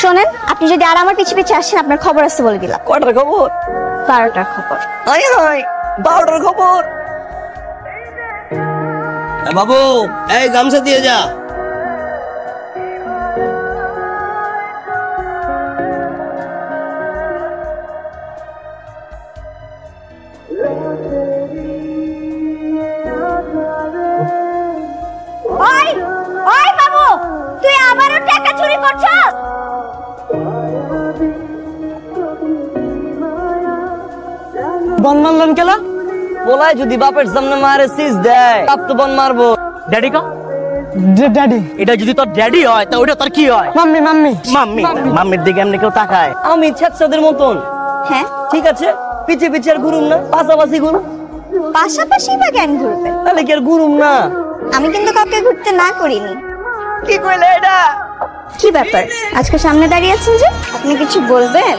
শোনেন, আপনি যদি আর আমার পিছে পিছে আসেন আপনার খবর আছে বলে দিলাম। কয়টার খবর? 12টার খবর। 12টার খবর। বাবু, এই গামছা দিয়ে যা। ওই ওই বাবু, তুই আবারও টাকা চুরি করছস? বন মারলেন কেলা? বলাই যদি বাপের সামনে মারে সিজ দেয়, তাপ তো বন মারবো। ড্যাডি কা? ড্যাডি। এটা যদি তোর ড্যাডি হয় তা ওটা তোর কি হয়? Mummy mummy mummy. মাম্মির দিকে এমনি কেউ তাকায়? আমি ছেচ্ছাদের মতন। হ্যাঁ, ঠিক আছে, পিছে পিছে আর ঘুরুম না, পাশাপাশি ঘুরুম। পাশাপাশি বা কেন ঘুরবে? তাহলে কি আর ঘুরুম না? আমি কিন্তু কাউকে ঘুরতে না করিনি। কি কইলে এটা? কি ব্যাপার, আজকে সামনে দাঁড়িয়ে আছেন যে? আপনি কিছু বলবেন?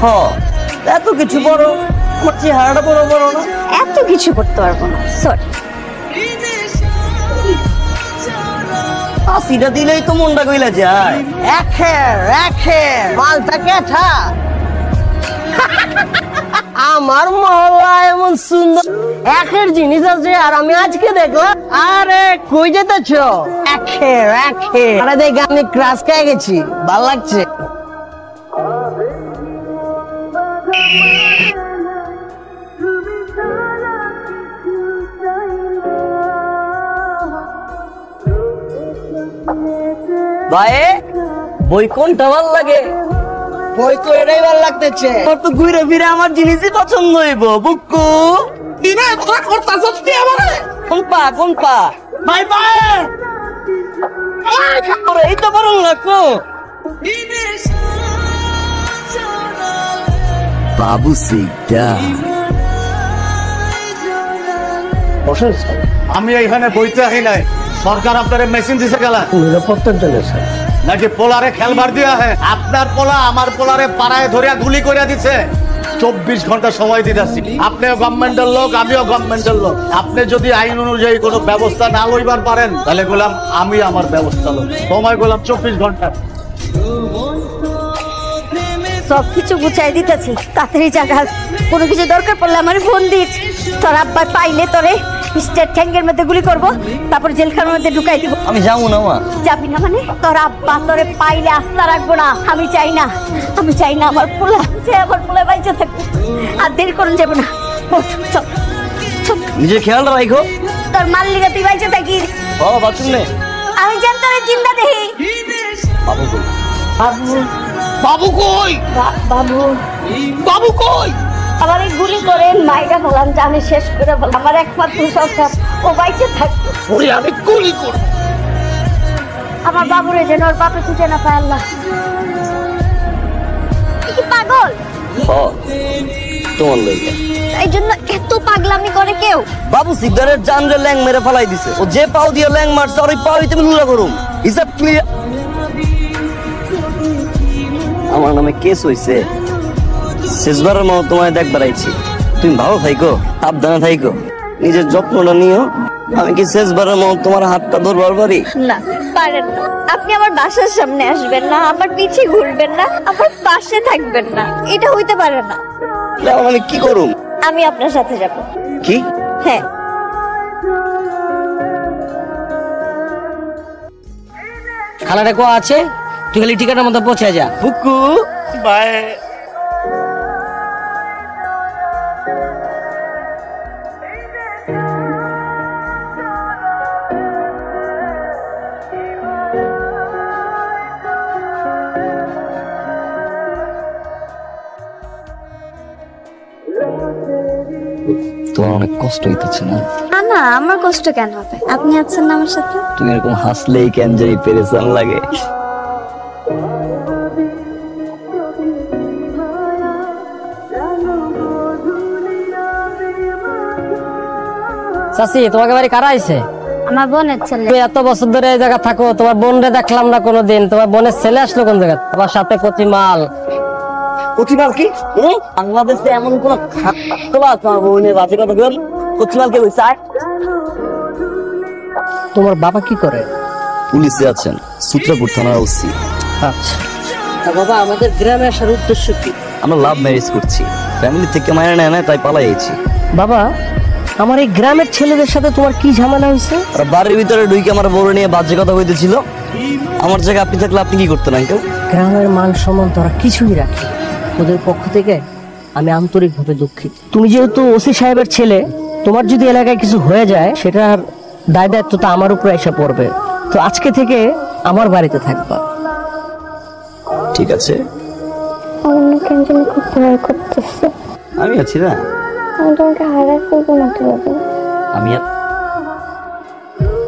হ, এত কিছু বড়, আমার চেহারাটা বড় বড় না? এত কিছু করতে পারবো না, সরি। হাসিটা দিলেই তো মনটা কইলা যায়। মালটা কেঠা। আমার মহল্লা এমন সুন্দর একের জিনিস আছে, আর আমি আজকে দেখলাম। আরে কই যেতেছ? আরে দেখ, আমি ক্রাশ খেয়ে গেছি, ভাল লাগছে। ভাই, বই কোনটা ভাল লাগে? বই তো এটাই ভাল লাগতেছে। তোর তো ঘুরে ফিরে আমার জিনিসই পছন্দ হইব। বুকু কোন পা বাই বাই। এই তো বরং লাগতো। বাবু সিকটা আমি এখানে বইতে আহি নাই, সরকার আপনার মেশিন দিছে গেলা নিরাপত্তার জন্য স্যার। নাকি পোলারে খেলবার দিয়া হয়? আপনার পোলা আমার পোলারে পাড়ায় ধরিয়া গুলি করে দিছে। 24 ঘন্টা সময় দিতেছি। আপনিও গভর্নমেন্টের লোক, আমিও গভর্নমেন্টের লোক। আপনি যদি আইন অনুযায়ী কোনো ব্যবস্থা না লইবার পারেন, তাহলে বললাম আমি আমার ব্যবস্থা লই। সময় বললাম 24 ঘন্টা। সবকিছু গুছাই দিতেছি, তাড়াতাড়ি জায়গা। কোনো কিছু দরকার পড়লে আমার ফোন দিস। তোর আব্বা পাইলে তোরে স্টেট ট্যাঙ্কের মধ্যে গুলি করবো, তারপর জেলখানার মধ্যে ঢুকাই দিব। আমি যাবো না মা। যাবি না মানে? তোর আব্বা তোরে পাইলে আস্থা রাখবো না। আমি চাই না আমার পোলা বাইচে থাকবে। আর দেরি করুন যাবো না। নিজের খেয়ালটা রাখো। তোর মাল্লিকা তুই বাইচে থাকি। বাবা বাথরুম নে। আমি জান তোরে চিন্তা দেখি। বাবু কই? বাবু কই? বাবু কই? আমার এই গুলি করে মাইটা বললাম যে আমি শেষ করে বললাম। আমার একমাত্র সন্তান, ও বাইচে থাকবে। ওরে আমি গুলি করব। আমার বাবুরে যেন ওর বাপে খুঁজে না পায় আল্লাহ। কি পাগল? তোমার লইয়া এই জন্য এত পাগলামি করে কেউ? বাবু সিদ্ধারের জানরে ল্যাং মেরে ফেলাই দিছে। ও যে পাও দিয়ে ল্যাং মারছে, আর ওই পাওই তুমি লুলা করুম। হিসাব ক্লিয়ার। আমার নামে কেস হইছে। শেষবারের মতো তোমায় দেখবার আইছি। তুমি ভালো থাইকো, সাবধানে থাইকো, নিজের যত্নটা নিও। আমি কি শেষবারের মতো তোমার হাতটা ধরবার পারি? না, পারেন না। আপনি আমার বাসার সামনে আসবেন না, আমার পিছে ঘুরবেন না, আমার পাশে থাকবেন না, এটা হইতে পারে না। আমি কি করুম? আমি আপনার সাথে যাব। কি? হ্যাঁ। খালাটা কো আছে, তুই খালি টিকেটের মধ্যে পৌঁছে যা। বুকু বাই। তোমার অনেক কষ্ট হইতেছে না? না, আমার কষ্ট কেন হবে? আপনি আছেন না আমার সাথে। তুমি এরকম হাসলেই কেন জানি পেরেশান লাগে। চাচি, তোমাকে বাড়ি কারা আইছে? আমার বোনের ছেলে। তুমি এত বছর ধরে এই জায়গা থাকো, তোমার বোনরে দেখলাম না কোনোদিন। তোমার বোনের ছেলে আসলো কোন জায়গা? তোমার সাথে কচিমাল। কচিমাল কি? বাংলাদেশে এমন কোন খাতলা আছে আমার বোনের বাজে কথা বল? কচিমাল কে হইছে? তোমার বাবা কি করে? পুলিশে আছেন, সূত্রপুর থানার ওসি। আচ্ছা তা বাবা আমাদের গ্রামে আসার উদ্দেশ্য কি? আমরা লাভ ম্যারেজ করছি, ফ্যামিলি থেকে মায়ের নেয় না, তাই পালাই আইছি। বাবা আমার এই গ্রামের ছেলেদের সাথে তোমার কি ঝামেলা হয়েছে? আর বাড়ির ভিতরে ঢুকে আমার বড় নিয়ে বাজে কথা কইতেছিল। আমার জায়গায় আপনি থাকলে আপনি কি করতেন আঙ্কেল? গ্রামের মান সম্মান তোরা কিছুই রাখি। ওদের পক্ষ থেকে আমি আন্তরিকভাবে দুঃখিত। তুমি যেহেতু ওসি সাহেবের ছেলে, তোমার যদি এলাকায় কিছু হয়ে যায় সেটার দায় দায়িত্বটা আমার উপরে এসে পড়বে। তো আজকে থেকে আমার বাড়িতে থাকবা। ঠিক আছে, অন্য কেন জানি খুব ভয় করতেছে। আমি আছি না। আমি তোমাকে হারাই ফেলবো না তো বাবা। আমি আর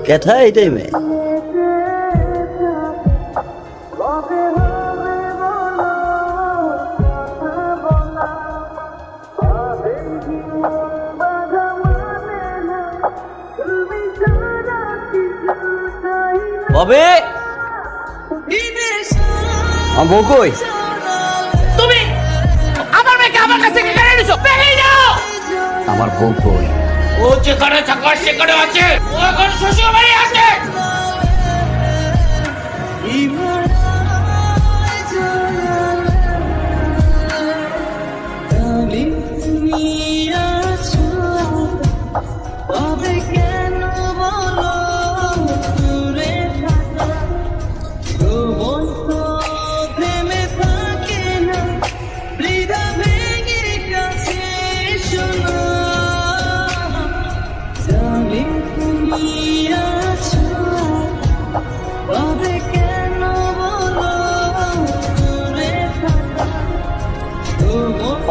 কেথা এটাই মেয়ে। ববে আমার বউ কই? তুমি আমার মেয়েকে আমার কাছে কেন এনেছো? বেরিয়ে যাও। আমার বউ কই? ও যেখানে থাকার সেখানে আছে, ও এখন শ্বশুর বাড়ি আছে।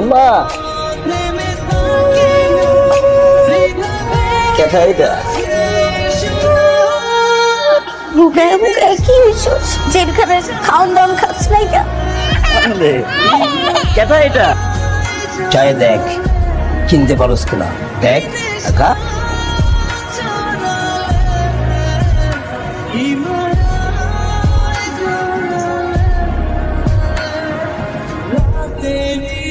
আম্মা কেথা এটা? মুখে মুখে কি হইছো? যেখানে খাওন দাওন খাচ্ছ নাই কেন? কেথা এটা? চায় দেখ, কিনতে পারোস কিনা দেখ। একা तेरी